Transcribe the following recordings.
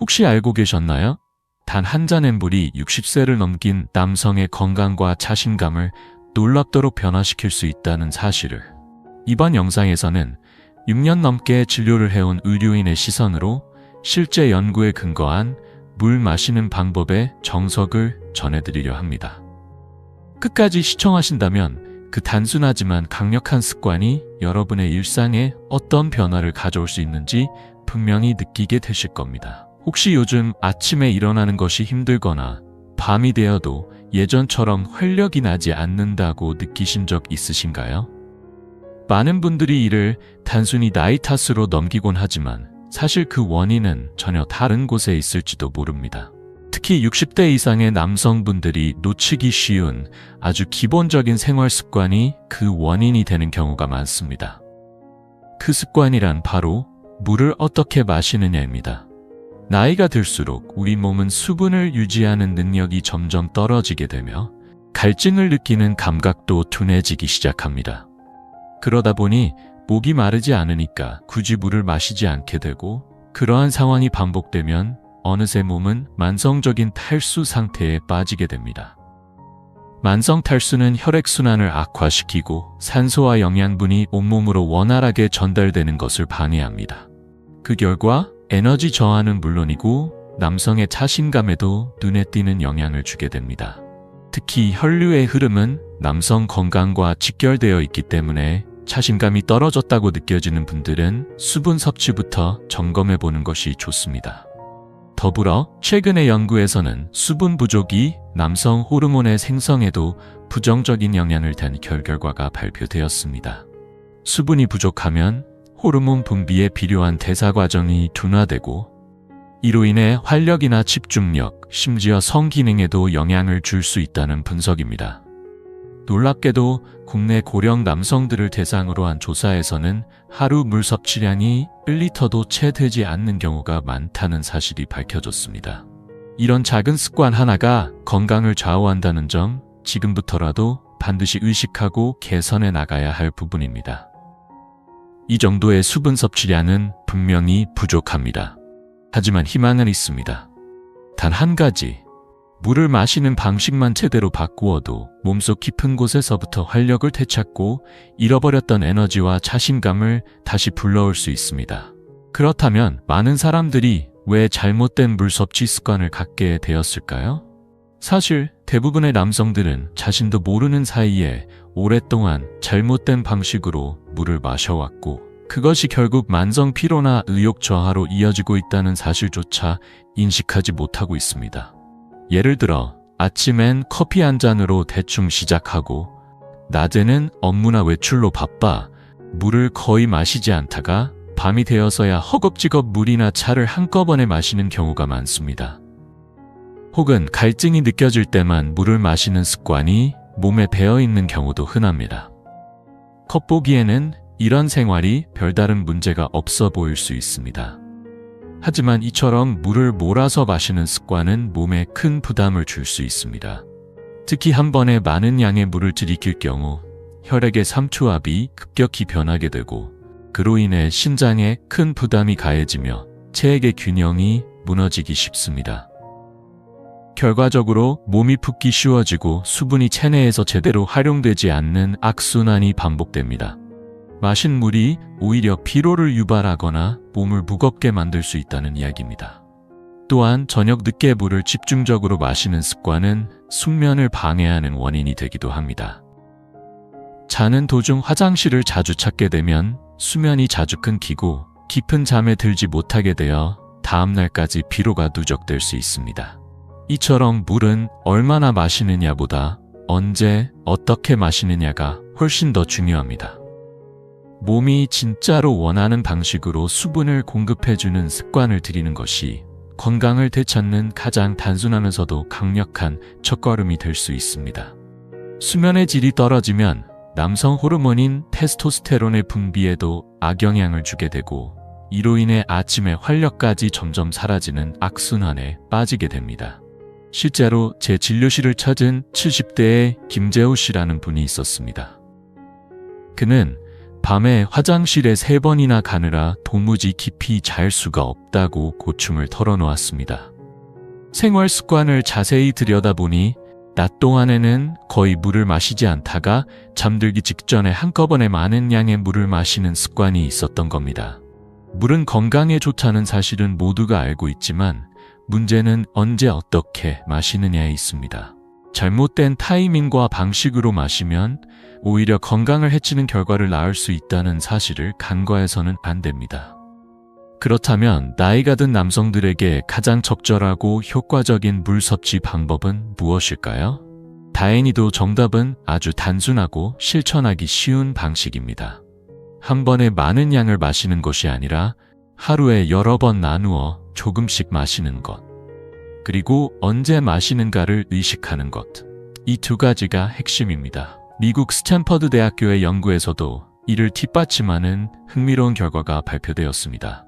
혹시 알고 계셨나요? 단 한 잔의 물이 60세를 넘긴 남성의 건강과 자신감을 놀랍도록 변화시킬 수 있다는 사실을. 이번 영상에서는 6년 넘게 진료를 해온 의료인의 시선으로 실제 연구에 근거한 물 마시는 방법의 정석을 전해드리려 합니다. 끝까지 시청하신다면 그 단순하지만 강력한 습관이 여러분의 일상에 어떤 변화를 가져올 수 있는지 분명히 느끼게 되실 겁니다. 혹시 요즘 아침에 일어나는 것이 힘들거나 밤이 되어도 예전처럼 활력이 나지 않는다고 느끼신 적 있으신가요? 많은 분들이 이를 단순히 나이 탓으로 넘기곤 하지만 사실 그 원인은 전혀 다른 곳에 있을지도 모릅니다. 특히 60대 이상의 남성분들이 놓치기 쉬운 아주 기본적인 생활 습관이 그 원인이 되는 경우가 많습니다. 그 습관이란 바로 물을 어떻게 마시느냐입니다. 나이가 들수록 우리 몸은 수분을 유지하는 능력이 점점 떨어지게 되며 갈증을 느끼는 감각도 둔해지기 시작합니다. 그러다 보니 목이 마르지 않으니까 굳이 물을 마시지 않게 되고, 그러한 상황이 반복되면 어느새 몸은 만성적인 탈수 상태에 빠지게 됩니다. 만성 탈수는 혈액순환을 악화시키고 산소와 영양분이 온몸으로 원활하게 전달되는 것을 방해합니다. 그 결과 에너지 저하는 물론이고 남성의 자신감에도 눈에 띄는 영향을 주게 됩니다. 특히 혈류의 흐름은 남성 건강과 직결되어 있기 때문에 자신감이 떨어졌다고 느껴지는 분들은 수분 섭취부터 점검해 보는 것이 좋습니다. 더불어 최근의 연구에서는 수분 부족이 남성 호르몬의 생성에도 부정적인 영향을 단 결과가 발표되었습니다. 수분이 부족하면 호르몬 분비에 필요한 대사 과정이 둔화되고 이로 인해 활력이나 집중력, 심지어 성기능에도 영향을 줄 수 있다는 분석입니다. 놀랍게도 국내 고령 남성들을 대상으로 한 조사에서는 하루 물 섭취량이 1리터도 채 되지 않는 경우가 많다는 사실이 밝혀졌습니다. 이런 작은 습관 하나가 건강을 좌우한다는 점, 지금부터라도 반드시 의식하고 개선해 나가야 할 부분입니다. 이 정도의 수분 섭취량은 분명히 부족합니다. 하지만 희망은 있습니다. 단 한 가지, 물을 마시는 방식만 제대로 바꾸어도 몸속 깊은 곳에서부터 활력을 되찾고 잃어버렸던 에너지와 자신감을 다시 불러올 수 있습니다. 그렇다면 많은 사람들이 왜 잘못된 물 섭취 습관을 갖게 되었을까요? 사실 대부분의 남성들은 자신도 모르는 사이에 오랫동안 잘못된 방식으로 물을 마셔왔고, 그것이 결국 만성 피로나 의욕 저하로 이어지고 있다는 사실조차 인식하지 못하고 있습니다. 예를 들어 아침엔 커피 한 잔으로 대충 시작하고 낮에는 업무나 외출로 바빠 물을 거의 마시지 않다가 밤이 되어서야 허겁지겁 물이나 차를 한꺼번에 마시는 경우가 많습니다. 혹은 갈증이 느껴질 때만 물을 마시는 습관이 몸에 배어있는 경우도 흔합니다. 겉보기에는 이런 생활이 별다른 문제가 없어 보일 수 있습니다. 하지만 이처럼 물을 몰아서 마시는 습관은 몸에 큰 부담을 줄 수 있습니다. 특히 한 번에 많은 양의 물을 들이킬 경우 혈액의 삼투압이 급격히 변하게 되고, 그로 인해 신장에 큰 부담이 가해지며 체액의 균형이 무너지기 쉽습니다. 결과적으로 몸이 붓기 쉬워지고 수분이 체내에서 제대로 활용되지 않는 악순환이 반복됩니다. 마신 물이 오히려 피로를 유발하거나 몸을 무겁게 만들 수 있다는 이야기입니다. 또한 저녁 늦게 물을 집중적으로 마시는 습관은 숙면을 방해하는 원인이 되기도 합니다. 자는 도중 화장실을 자주 찾게 되면 수면이 자주 끊기고 깊은 잠에 들지 못하게 되어 다음날까지 피로가 누적될 수 있습니다. 이처럼 물은 얼마나 마시느냐보다 언제, 어떻게 마시느냐가 훨씬 더 중요합니다. 몸이 진짜로 원하는 방식으로 수분을 공급해주는 습관을 들이는 것이 건강을 되찾는 가장 단순하면서도 강력한 첫걸음이 될 수 있습니다. 수면의 질이 떨어지면 남성 호르몬인 테스토스테론의 분비에도 악영향을 주게 되고, 이로 인해 아침에 활력까지 점점 사라지는 악순환에 빠지게 됩니다. 실제로 제 진료실을 찾은 70대의 김재호 씨라는 분이 있었습니다. 그는 밤에 화장실에 3번이나 가느라 도무지 깊이 잘 수가 없다고 고충을 털어놓았습니다. 생활 습관을 자세히 들여다보니 낮 동안에는 거의 물을 마시지 않다가 잠들기 직전에 한꺼번에 많은 양의 물을 마시는 습관이 있었던 겁니다. 물은 건강에 좋다는 사실은 모두가 알고 있지만 문제는 언제 어떻게 마시느냐에 있습니다. 잘못된 타이밍과 방식으로 마시면 오히려 건강을 해치는 결과를 낳을 수 있다는 사실을 간과해서는 안 됩니다. 그렇다면 나이가 든 남성들에게 가장 적절하고 효과적인 물 섭취 방법은 무엇일까요? 다행히도 정답은 아주 단순하고 실천하기 쉬운 방식입니다. 한 번에 많은 양을 마시는 것이 아니라 하루에 여러 번 나누어 조금씩 마시는 것. 그리고 언제 마시는가를 의식하는 것. 이 2가지가 핵심입니다. 미국 스탠퍼드 대학교의 연구에서도 이를 뒷받침하는 흥미로운 결과가 발표되었습니다.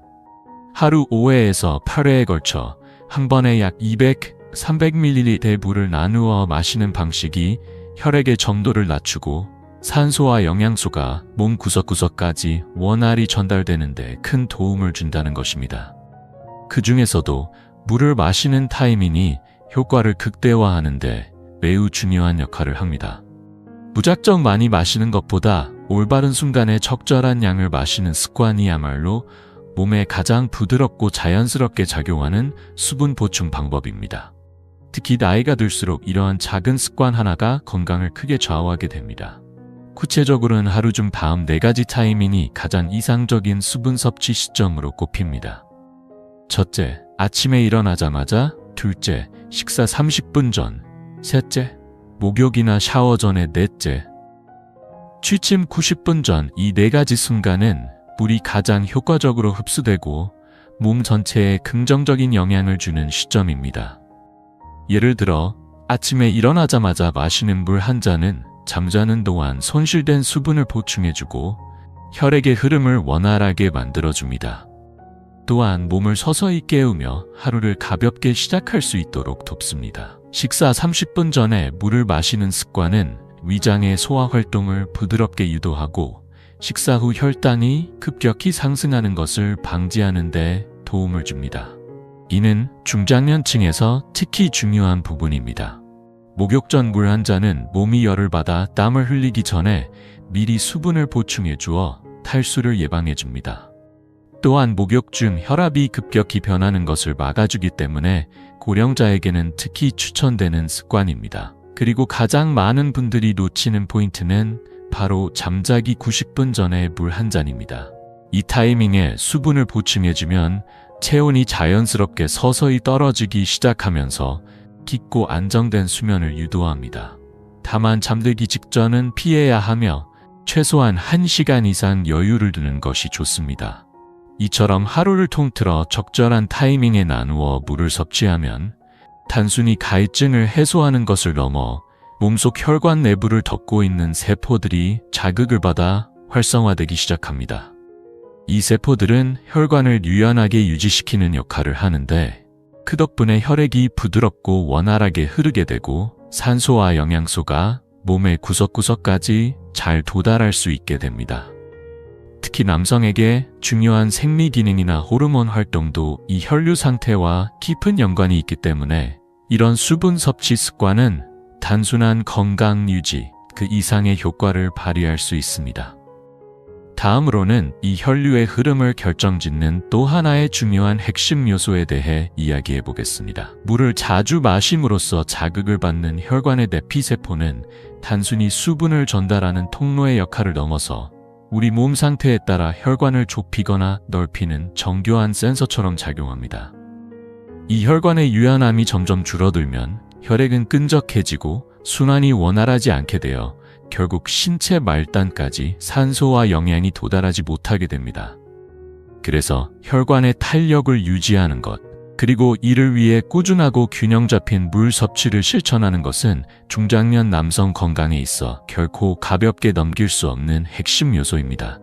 하루 5회에서 8회에 걸쳐 한 번에 약 300ml의 물을 나누어 마시는 방식이 혈액의 점도를 낮추고 산소와 영양소가 몸 구석구석까지 원활히 전달되는 데 큰 도움을 준다는 것입니다. 그 중에서도 물을 마시는 타이밍이 효과를 극대화하는 데 매우 중요한 역할을 합니다. 무작정 많이 마시는 것보다 올바른 순간에 적절한 양을 마시는 습관이야말로 몸에 가장 부드럽고 자연스럽게 작용하는 수분 보충 방법입니다. 특히 나이가 들수록 이러한 작은 습관 하나가 건강을 크게 좌우하게 됩니다. 구체적으로는 하루 중 다음 4가지 타이밍이 가장 이상적인 수분 섭취 시점으로 꼽힙니다. 첫째, 아침에 일어나자마자. 둘째, 식사 30분 전. 셋째, 목욕이나 샤워 전에. 넷째, 취침 90분 전. 이 4가지 순간은 물이 가장 효과적으로 흡수되고 몸 전체에 긍정적인 영향을 주는 시점입니다. 예를 들어 아침에 일어나자마자 마시는 물 한 잔은 잠자는 동안 손실된 수분을 보충해주고 혈액의 흐름을 원활하게 만들어줍니다. 또한 몸을 서서히 깨우며 하루를 가볍게 시작할 수 있도록 돕습니다. 식사 30분 전에 물을 마시는 습관은 위장의 소화 활동을 부드럽게 유도하고 식사 후 혈당이 급격히 상승하는 것을 방지하는 데 도움을 줍니다. 이는 중장년층에서 특히 중요한 부분입니다. 목욕 전 물 한 잔은 몸이 열을 받아 땀을 흘리기 전에 미리 수분을 보충해 주어 탈수를 예방해 줍니다. 또한 목욕 중 혈압이 급격히 변하는 것을 막아주기 때문에 고령자에게는 특히 추천되는 습관입니다. 그리고 가장 많은 분들이 놓치는 포인트는 바로 잠자기 90분 전에 물 한 잔입니다. 이 타이밍에 수분을 보충해주면 체온이 자연스럽게 서서히 떨어지기 시작하면서 깊고 안정된 수면을 유도합니다. 다만 잠들기 직전은 피해야 하며 최소한 1시간 이상 여유를 두는 것이 좋습니다. 이처럼 하루를 통틀어 적절한 타이밍에 나누어 물을 섭취하면 단순히 갈증을 해소하는 것을 넘어 몸속 혈관 내부를 덮고 있는 세포들이 자극을 받아 활성화되기 시작합니다. 이 세포들은 혈관을 유연하게 유지시키는 역할을 하는데 그 덕분에 혈액이 부드럽고 원활하게 흐르게 되고 산소와 영양소가 몸의 구석구석까지 잘 도달할 수 있게 됩니다. 특히 남성에게 중요한 생리 기능이나 호르몬 활동도 이 혈류 상태와 깊은 연관이 있기 때문에 이런 수분 섭취 습관은 단순한 건강 유지 그 이상의 효과를 발휘할 수 있습니다. 다음으로는 이 혈류의 흐름을 결정짓는 또 하나의 중요한 핵심 요소에 대해 이야기해 보겠습니다. 물을 자주 마심으로써 자극을 받는 혈관의 내피세포는 단순히 수분을 전달하는 통로의 역할을 넘어서 우리 몸 상태에 따라 혈관을 좁히거나 넓히는 정교한 센서처럼 작용합니다. 이 혈관의 유연함이 점점 줄어들면 혈액은 끈적해지고 순환이 원활하지 않게 되어 결국 신체 말단까지 산소와 영양이 도달하지 못하게 됩니다. 그래서 혈관의 탄력을 유지하는 것, 그리고 이를 위해 꾸준하고 균형 잡힌 물 섭취를 실천하는 것은 중장년 남성 건강에 있어 결코 가볍게 넘길 수 없는 핵심 요소입니다.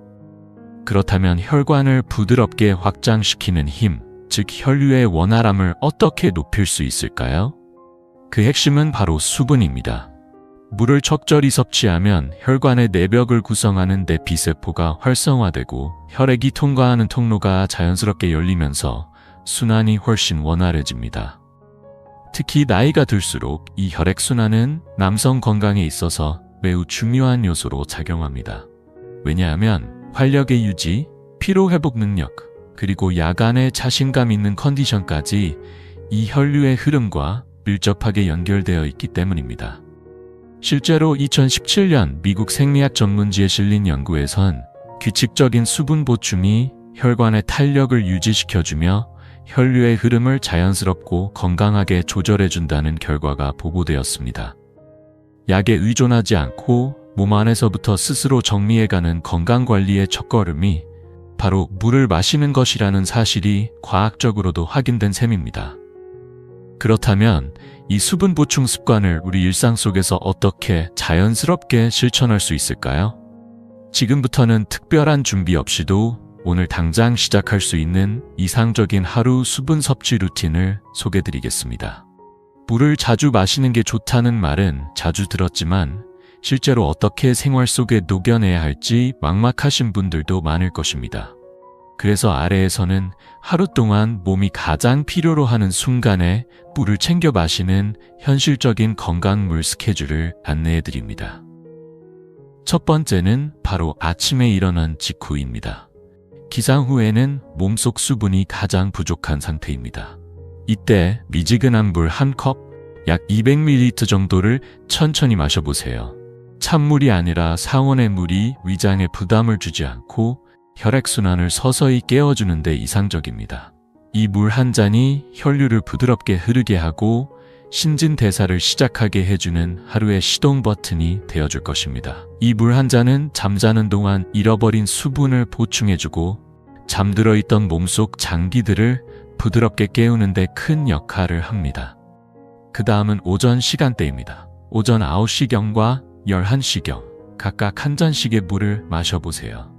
그렇다면 혈관을 부드럽게 확장시키는 힘, 즉 혈류의 원활함을 어떻게 높일 수 있을까요? 그 핵심은 바로 수분입니다. 물을 적절히 섭취하면 혈관의 내벽을 구성하는 내피세포가 활성화되고 혈액이 통과하는 통로가 자연스럽게 열리면서 순환이 훨씬 원활해집니다. 특히 나이가 들수록 이 혈액순환은 남성 건강에 있어서 매우 중요한 요소로 작용합니다. 왜냐하면 활력의 유지, 피로회복 능력, 그리고 야간에 자신감 있는 컨디션까지 이 혈류의 흐름과 밀접하게 연결되어 있기 때문입니다. 실제로 2017년 미국 생리학 전문지에 실린 연구에선 규칙적인 수분 보충이 혈관의 탄력을 유지시켜주며 혈류의 흐름을 자연스럽고 건강하게 조절해준다는 결과가 보고되었습니다. 약에 의존하지 않고 몸 안에서부터 스스로 정리해가는 건강관리의 첫걸음이 바로 물을 마시는 것이라는 사실이 과학적으로도 확인된 셈입니다. 그렇다면 이 수분 보충 습관을 우리 일상 속에서 어떻게 자연스럽게 실천할 수 있을까요? 지금부터는 특별한 준비 없이도 오늘 당장 시작할 수 있는 이상적인 하루 수분 섭취 루틴을 소개드리겠습니다. 물을 자주 마시는 게 좋다는 말은 자주 들었지만 실제로 어떻게 생활 속에 녹여내야 할지 막막하신 분들도 많을 것입니다. 그래서 아래에서는 하루 동안 몸이 가장 필요로 하는 순간에 물을 챙겨 마시는 현실적인 건강물 스케줄을 안내해드립니다. 첫 번째는 바로 아침에 일어난 직후입니다. 기상 후에는 몸속 수분이 가장 부족한 상태입니다. 이때 미지근한 물 한 컵, 약 200ml 정도를 천천히 마셔보세요. 찬물이 아니라 상온의 물이 위장에 부담을 주지 않고 혈액순환을 서서히 깨워주는 데 이상적입니다. 이 물 한 잔이 혈류를 부드럽게 흐르게 하고 신진대사를 시작하게 해주는 하루의 시동 버튼이 되어줄 것입니다. 이 물 한 잔은 잠자는 동안 잃어버린 수분을 보충해주고 잠들어 있던 몸속 장기들을 부드럽게 깨우는 데 큰 역할을 합니다. 그 다음은 오전 시간대입니다. 오전 9시경과 11시경 각각 한 잔씩의 물을 마셔보세요.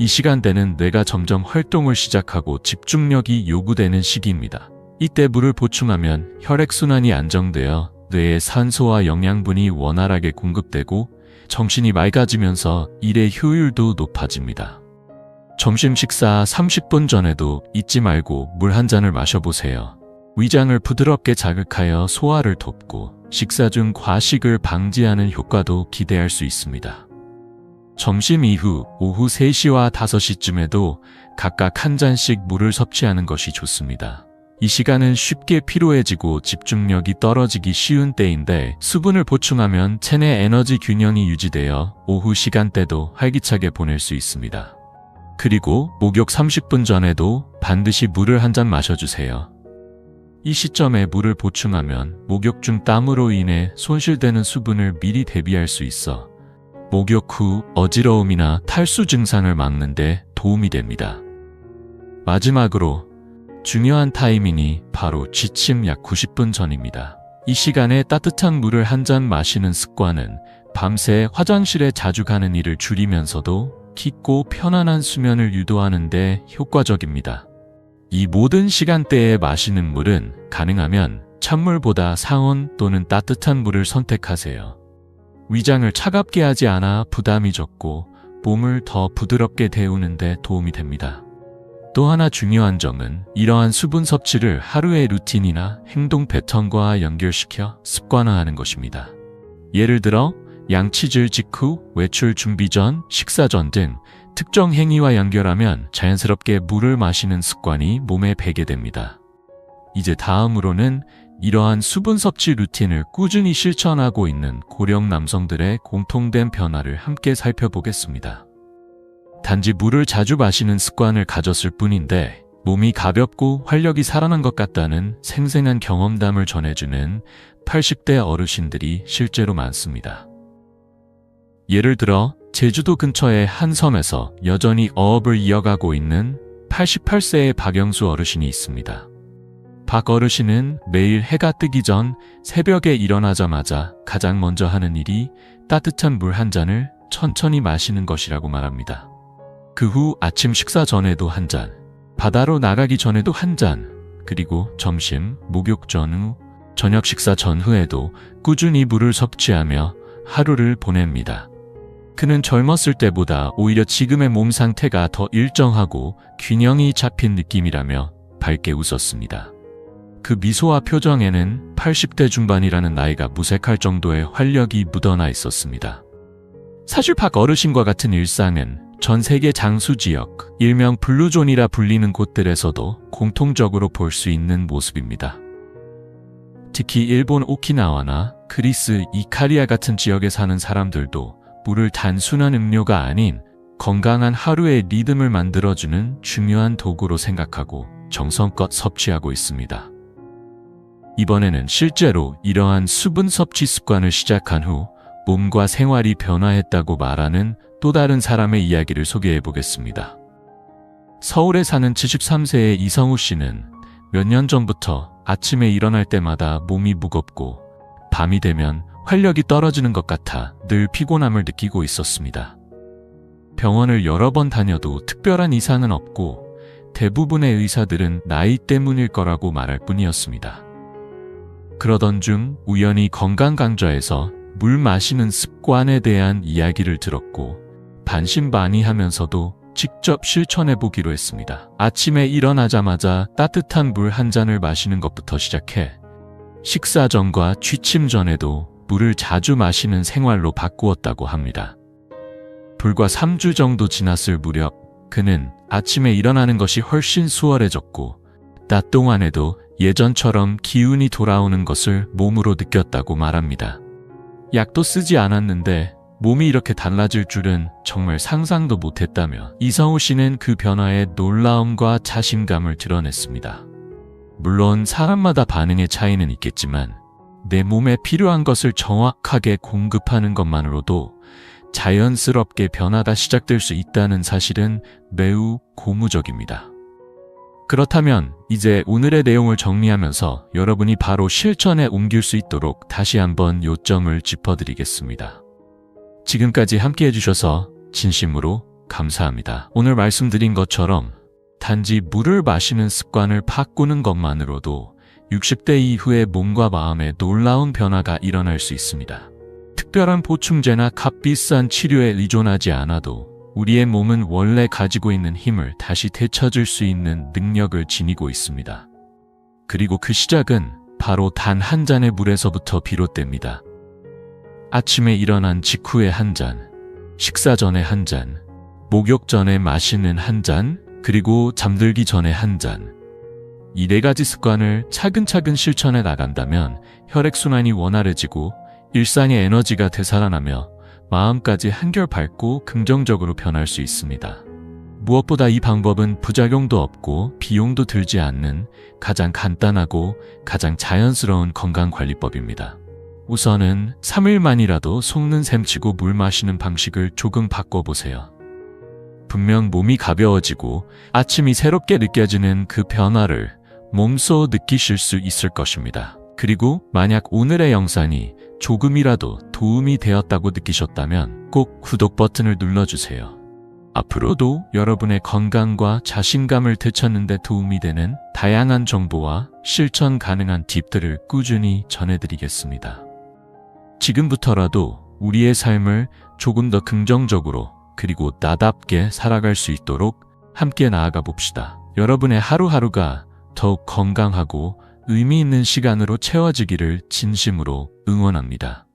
이 시간대는 뇌가 점점 활동을 시작하고 집중력이 요구되는 시기입니다. 이때 물을 보충하면 혈액순환이 안정되어 뇌에 산소와 영양분이 원활하게 공급되고 정신이 맑아지면서 일의 효율도 높아집니다. 점심 식사 30분 전에도 잊지 말고 물 한 잔을 마셔보세요. 위장을 부드럽게 자극하여 소화를 돕고 식사 중 과식을 방지하는 효과도 기대할 수 있습니다. 점심 이후 오후 3시와 5시쯤에도 각각 한 잔씩 물을 섭취하는 것이 좋습니다. 이 시간은 쉽게 피로해지고 집중력이 떨어지기 쉬운 때인데 수분을 보충하면 체내 에너지 균형이 유지되어 오후 시간대도 활기차게 보낼 수 있습니다. 그리고 목욕 30분 전에도 반드시 물을 한 잔 마셔주세요. 이 시점에 물을 보충하면 목욕 중 땀으로 인해 손실되는 수분을 미리 대비할 수 있어 목욕 후 어지러움이나 탈수 증상을 막는 데 도움이 됩니다. 마지막으로 중요한 타이밍이 바로 취침 약 90분 전입니다. 이 시간에 따뜻한 물을 한 잔 마시는 습관은 밤새 화장실에 자주 가는 일을 줄이면서도 깊고 편안한 수면을 유도하는 데 효과적입니다. 이 모든 시간대에 마시는 물은 가능하면 찬물보다 상온 또는 따뜻한 물을 선택하세요. 위장을 차갑게 하지 않아 부담이 적고 몸을 더 부드럽게 데우는 데 도움이 됩니다. 또 하나 중요한 점은 이러한 수분 섭취를 하루의 루틴이나 행동 패턴과 연결시켜 습관화하는 것입니다. 예를 들어 양치질 직후, 외출 준비 전, 식사 전 등 특정 행위와 연결하면 자연스럽게 물을 마시는 습관이 몸에 배게 됩니다. 이제 다음으로는 이러한 수분 섭취 루틴을 꾸준히 실천하고 있는 고령 남성들의 공통된 변화를 함께 살펴보겠습니다. 단지 물을 자주 마시는 습관을 가졌을 뿐인데 몸이 가볍고 활력이 살아난 것 같다는 생생한 경험담을 전해주는 80대 어르신들이 실제로 많습니다. 예를 들어 제주도 근처의 한 섬에서 여전히 어업을 이어가고 있는 88세의 박영수 어르신이 있습니다. 박 어르신은 매일 해가 뜨기 전 새벽에 일어나자마자 가장 먼저 하는 일이 따뜻한 물 한 잔을 천천히 마시는 것이라고 말합니다. 그 후 아침 식사 전에도 한 잔, 바다로 나가기 전에도 한 잔, 그리고 점심, 목욕 전후, 저녁 식사 전후에도 꾸준히 물을 섭취하며 하루를 보냅니다. 그는 젊었을 때보다 오히려 지금의 몸 상태가 더 일정하고 균형이 잡힌 느낌이라며 밝게 웃었습니다. 그 미소와 표정에는 80대 중반이라는 나이가 무색할 정도의 활력이 묻어나 있었습니다. 사실 박 어르신과 같은 일상은 전 세계 장수 지역, 일명 블루존이라 불리는 곳들에서도 공통적으로 볼 수 있는 모습입니다. 특히 일본 오키나와나 그리스 이카리아 같은 지역에 사는 사람들도 물을 단순한 음료가 아닌 건강한 하루의 리듬을 만들어주는 중요한 도구로 생각하고 정성껏 섭취하고 있습니다. 이번에는 실제로 이러한 수분 섭취 습관을 시작한 후 몸과 생활이 변화했다고 말하는 또 다른 사람의 이야기를 소개해 보겠습니다. 서울에 사는 73세의 이성우 씨는 몇 년 전부터 아침에 일어날 때마다 몸이 무겁고 밤이 되면 활력이 떨어지는 것 같아 늘 피곤함을 느끼고 있었습니다. 병원을 여러 번 다녀도 특별한 이상은 없고 대부분의 의사들은 나이 때문일 거라고 말할 뿐이었습니다. 그러던 중 우연히 건강강좌에서 물 마시는 습관에 대한 이야기를 들었고 반신반의하면서도 직접 실천해 보기로 했습니다. 아침에 일어나자마자 따뜻한 물 한 잔을 마시는 것부터 시작해 식사 전과 취침 전에도 물을 자주 마시는 생활로 바꾸었다고 합니다. 불과 3주 정도 지났을 무렵 그는 아침에 일어나는 것이 훨씬 수월해졌고 낮 동안에도 예전처럼 기운이 돌아오는 것을 몸으로 느꼈다고 말합니다. 약도 쓰지 않았는데 몸이 이렇게 달라질 줄은 정말 상상도 못했다며 이성우 씨는 그 변화에 놀라움과 자신감을 드러냈습니다. 물론 사람마다 반응의 차이는 있겠지만 내 몸에 필요한 것을 정확하게 공급하는 것만으로도 자연스럽게 변화가 시작될 수 있다는 사실은 매우 고무적입니다. 그렇다면 이제 오늘의 내용을 정리하면서 여러분이 바로 실천에 옮길 수 있도록 다시 한번 요점을 짚어드리겠습니다. 지금까지 함께 해주셔서 진심으로 감사합니다. 오늘 말씀드린 것처럼 단지 물을 마시는 습관을 바꾸는 것만으로도 60대 이후의 몸과 마음에 놀라운 변화가 일어날 수 있습니다. 특별한 보충제나 값비싼 치료에 의존하지 않아도 우리의 몸은 원래 가지고 있는 힘을 다시 되찾을 수 있는 능력을 지니고 있습니다. 그리고 그 시작은 바로 단 한 잔의 물에서부터 비롯됩니다. 아침에 일어난 직후에 한 잔, 식사 전에 한 잔, 목욕 전에 마시는 한 잔, 그리고 잠들기 전에 한 잔. 이 4가지 습관을 차근차근 실천해 나간다면 혈액순환이 원활해지고 일상의 에너지가 되살아나며 마음까지 한결 밝고 긍정적으로 변할 수 있습니다. 무엇보다 이 방법은 부작용도 없고 비용도 들지 않는 가장 간단하고 가장 자연스러운 건강관리법입니다. 우선은 3일만이라도 속는 셈 치고 물 마시는 방식을 조금 바꿔보세요. 분명 몸이 가벼워지고 아침이 새롭게 느껴지는 그 변화를 몸소 느끼실 수 있을 것입니다. 그리고 만약 오늘의 영상이 조금이라도 도움이 되었다고 느끼셨다면 꼭 구독 버튼을 눌러주세요. 앞으로도 여러분의 건강과 자신감을 되찾는 데 도움이 되는 다양한 정보와 실천 가능한 팁들을 꾸준히 전해드리겠습니다. 지금부터라도 우리의 삶을 조금 더 긍정적으로 그리고 나답게 살아갈 수 있도록 함께 나아가 봅시다. 여러분의 하루하루가 더욱 건강하고 의미 있는 시간으로 채워지기를 진심으로 응원합니다.